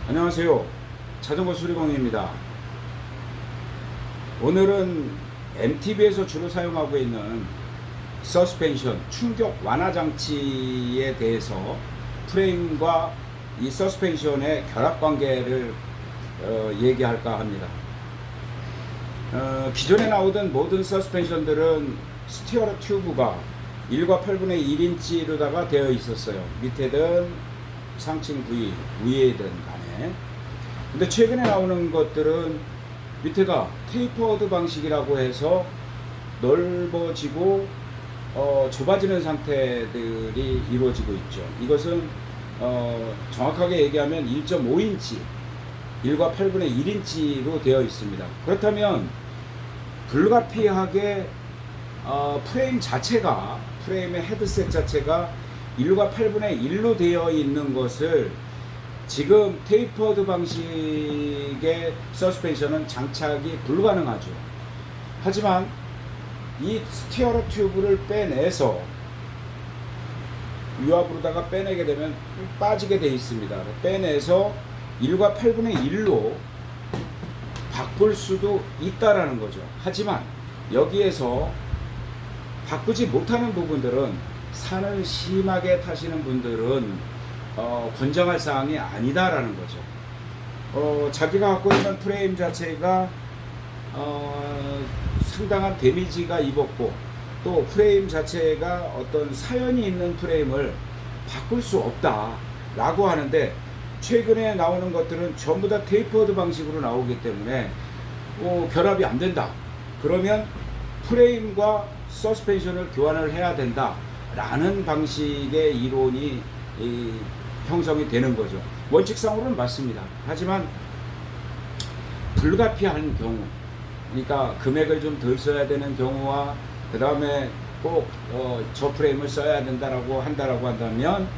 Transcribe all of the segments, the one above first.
안녕하세요. 자전거 수리공입니다. 오늘은 MTB에서 주로 사용하고 있는 서스펜션 충격 완화 장치에 대해서 프레임과 이 서스펜션의 결합 관계를 얘기할까 합니다. 기존에 나오던 모든 서스펜션들은 스티어러 튜브가 1과 8분의 1인치로다가 되어 있었어요. 밑에든 상층 부위, 위에든 간에. 근데 최근에 나오는 것들은 밑에가 테이퍼드 방식이라고 해서 넓어지고 좁아지는 상태들이 이루어지고 있죠. 이것은 정확하게 얘기하면 1.5인치 1과 8분의 1인치로 되어 있습니다. 그렇다면 불가피하게 프레임의 헤드셋 자체가 1과 8분의 1로 되어 있는 것을 지금 테이퍼드 방식의 서스펜션은 장착이 불가능하죠. 하지만 이 스티어러 튜브를 빼내서 유압으로다가 빼내게 되면 빠지게 되어 있습니다. 빼내서 1과 8분의 1로 바꿀 수도 있다라는 거죠. 하지만 여기에서 바꾸지 못하는 부분들은 산을 심하게 타시는 분들은 권장할 사항이 아니다라는 거죠. 자기가 갖고 있는 프레임 자체가 상당한 데미지가 입었고 또 프레임 자체가 어떤 사연이 있는 프레임을 바꿀 수 없다라고 하는데, 최근에 나오는 것들은 전부 다 테이퍼드 방식으로 나오기 때문에 결합이 안 된다. 그러면 프레임과 서스펜션을 교환을 해야 된다 라는 방식의 이론이 형성이 되는 거죠. 원칙상으로는 맞습니다. 하지만 불가피한 경우, 그러니까 금액을 좀 덜 써야 되는 경우와 그 다음에 꼭 저 프레임을 써야 된다라고 한다면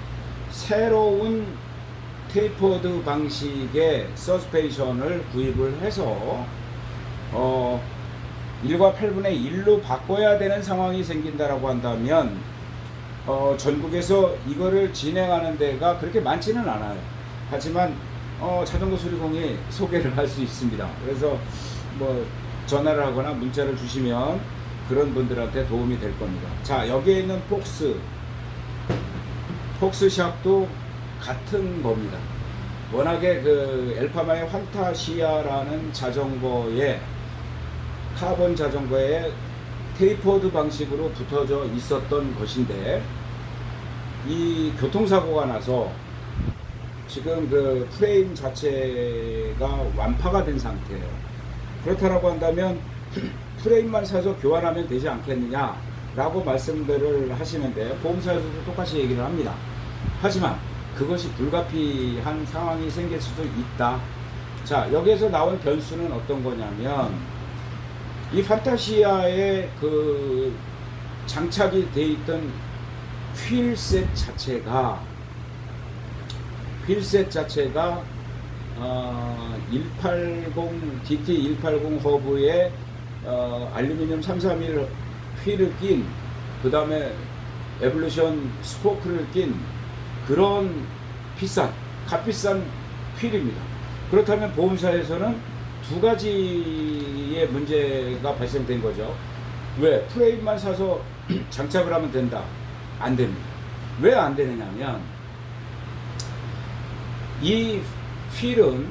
새로운 테이퍼드 방식의 서스펜션을 구입을 해서 1과 8분의 1로 바꿔야 되는 상황이 생긴다라고 한다면 전국에서 이거를 진행하는 데가 그렇게 많지는 않아요. 하지만 자전거 수리공이 소개를 할 수 있습니다. 그래서 뭐 전화를 하거나 문자를 주시면 그런 분들한테 도움이 될 겁니다. 자, 여기에 있는 폭스샵도 같은 겁니다. 워낙에 그 엘파마의 환타시아라는 자전거에 카본 자전거에 테이퍼드 방식으로 붙어져 있었던 것인데, 이 교통사고가 나서 지금 그 프레임 자체가 완파가 된 상태예요. 그렇다라고 한다면 프레임만 사서 교환하면 되지 않겠느냐 라고 말씀들을 하시는데, 보험사에서도 똑같이 얘기를 합니다. 하지만 그것이 불가피한 상황이 생길 수도 있다. 자, 여기에서 나온 변수는 어떤 거냐면, 이 판타시아에 그 장착이 돼 있던 휠셋 자체가 180 DT180 허브에 알루미늄 331 휠을 낀, 그 다음에 에볼루션 스포크를 낀 그런 값비싼 휠입니다. 그렇다면 보험사에서는 두 가지의 문제가 발생된 거죠. 왜? 프레임만 사서 장착을 하면 된다? 안 됩니다. 왜 안 되느냐면, 이 휠은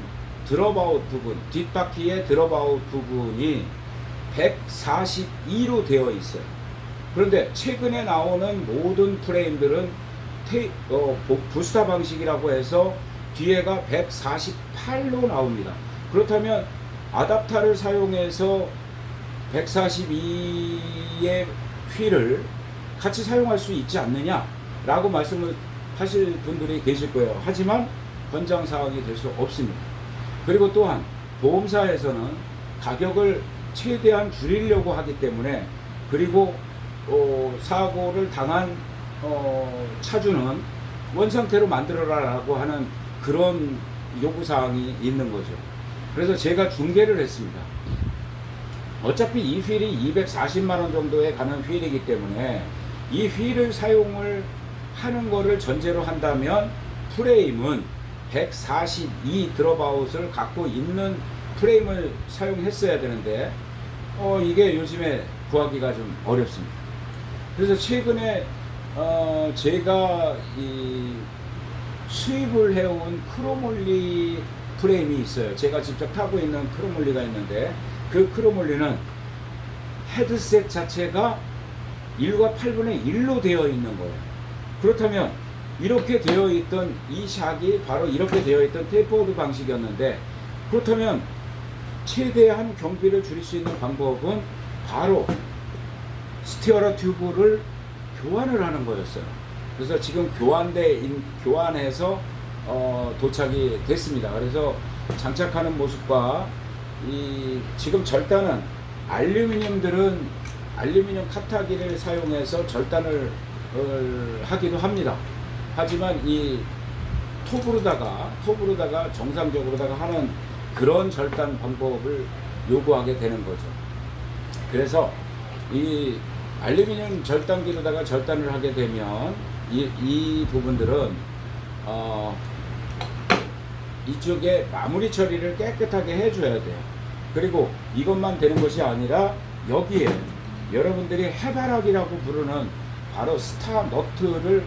드롭아웃 부분, 뒷바퀴의 드롭아웃 부분이 142로 되어 있어요. 그런데 최근에 나오는 모든 프레임들은 부스터 방식이라고 해서 뒤에가 148로 나옵니다. 그렇다면 아답터를 사용해서 142의 휠을 같이 사용할 수 있지 않느냐 라고 말씀을 하실 분들이 계실 거예요. 하지만 권장사항이 될 수 없습니다. 그리고 또한 보험사에서는 가격을 최대한 줄이려고 하기 때문에, 그리고 사고를 당한 차주는 원상태로 만들어라 라고 하는 그런 요구사항이 있는 거죠. 그래서 제가 중개를 했습니다. 어차피 이 휠이 240만원 정도에 가는 휠이기 때문에 이 휠을 사용을 하는 거를 전제로 한다면 프레임은 142 드롭아웃을 갖고 있는 프레임을 사용했어야 되는데 이게 요즘에 구하기가 좀 어렵습니다. 그래서 최근에 제가 이 수입을 해온 크로몰리 프레임이 있어요. 제가 직접 타고 있는 크로몰리가 있는데 그 크로몰리는 헤드셋 자체가 1과 8분의 1로 되어 있는 거예요. 그렇다면 이렇게 되어 있던 이 샥이 바로 이렇게 되어 있던 테이프오드 방식이었는데, 그렇다면 최대한 경비를 줄일 수 있는 방법은 바로 스티어러 튜브를 교환을 하는 거였어요. 그래서 지금 교환해서 도착이 됐습니다. 그래서 장착하는 모습과 지금 절단은 알루미늄 카타기를 사용해서 절단을 하기도 합니다. 하지만 이 톱으로다가 정상적으로다가 하는 그런 절단 방법을 요구하게 되는 거죠. 그래서 이 알루미늄 절단기로다가 절단을 하게 되면 이 부분들은 이쪽에 마무리 처리를 깨끗하게 해줘야 돼요. 그리고 이것만 되는 것이 아니라 여기에 여러분들이 해바라기라고 부르는 바로 스타 너트를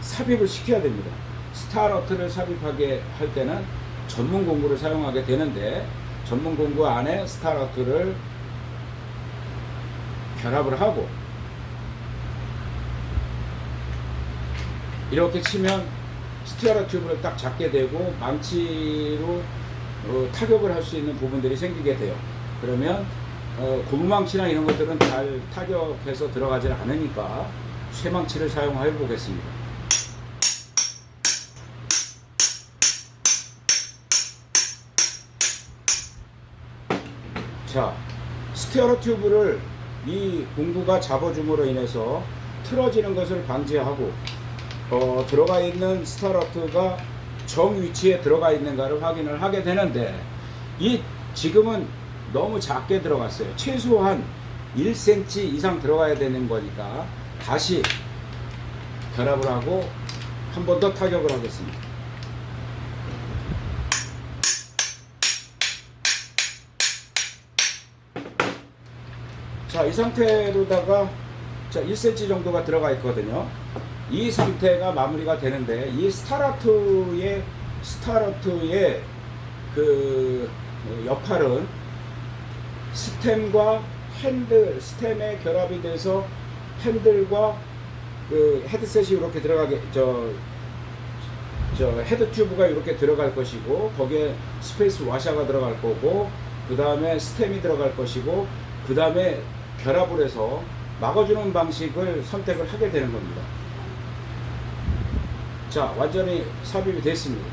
삽입을 시켜야 됩니다. 스타 너트를 삽입하게 할 때는 전문 공구를 사용하게 되는데, 전문 공구 안에 스타 너트를 결합을 하고 이렇게 치면 스티어러 튜브를 딱 잡게 되고 망치로 타격을 할 수 있는 부분들이 생기게 돼요. 그러면 고무망치나 이런 것들은 잘 타격해서 들어가지 않으니까 쇠망치를 사용해 보겠습니다. 자, 스티어러 튜브를 이 공구가 잡아줌으로 인해서 틀어지는 것을 방지하고 들어가 있는 스타러트가 정 위치에 들어가 있는가를 확인을 하게 되는데, 지금은 너무 작게 들어갔어요. 최소한 1cm 이상 들어가야 되는 거니까 다시 결합을 하고 한 번 더 타격을 하겠습니다. 자, 이 상태로다가 1cm 정도가 들어가 있거든요. 이 상태가 마무리가 되는데, 이 스타러트의 그 역할은 스템과 스템에 결합이 돼서 핸들과 그 헤드셋이 이렇게 들어가게, 헤드 튜브가 이렇게 들어갈 것이고, 거기에 스페이스 와샤가 들어갈 거고, 그 다음에 스템이 들어갈 것이고, 그 다음에 결합을 해서 막아주는 방식을 선택을 하게 되는 겁니다. 자, 완전히 삽입이 됐습니다.